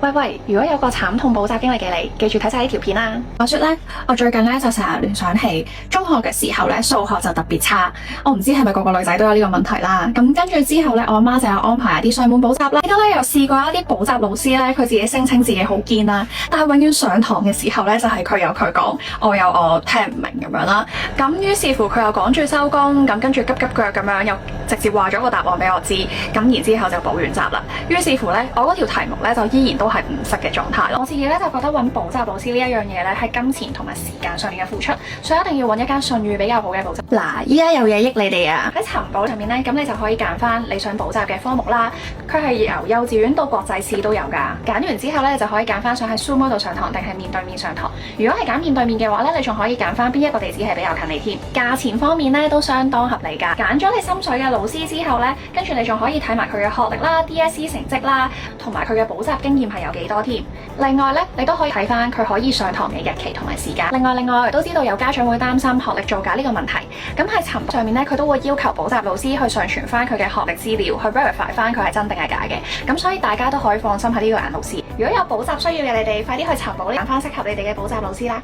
喂喂，如果有個慘痛補習經歷嘅你，記住睇晒呢條片啦。話說咧，我最近咧就成日聯想起中學嘅時候咧，數學就特別差。我唔知係咪個個女仔都有呢個問題啦。咁跟住之後咧，我阿媽就有安排一啲上門補習啦。記得咧，有試過一啲補習老師咧，佢自己聲稱自己好堅啦，但係永遠上堂嘅時候咧，就係佢有佢講，我有我聽唔明咁樣啦。咁於是乎佢又趕住收工，咁跟住急急腳咁樣又直接話咗個答案俾我知，咁然之後就補完習啦。於是乎咧，我嗰條題目咧就依然都係唔識嘅狀態咯。我自己咧就覺得揾補習老師呢一樣嘢咧係金錢同埋時間上面嘅付出，所以一定要揾一間信譽比較好嘅補習。嗱，依家有嘢益你哋啊！喺尋寶上面咧，咁你就可以揀翻你想補習嘅科目啦。佢係由幼稚園到國際試都有噶。揀完之後咧，就可以揀翻想喺 Zoom 度上堂定係面對面上堂。如果係揀面對面嘅話咧，你仲可以揀翻邊一個地址係比較近你添。價錢方面咧都相當合理噶。揀咗你心水嘅老師之後咧，跟住你仲可以睇埋佢嘅學歷啦、DSE 成績啦，同埋佢嘅補習經驗係有幾多添。另外咧，你都可以睇翻佢可以上堂嘅日期同埋時間。另外都知道有家長會擔心學歷造假呢個問題，咁喺尋寶上面咧，佢都會要求補習老師去上傳翻佢嘅學歷資料，去 verify 翻佢係真定係假嘅。咁所以大家都可以放心喺呢個眼老師。如果有補習需要嘅你哋，快啲去尋寶揀翻適合你哋嘅補習老師啦。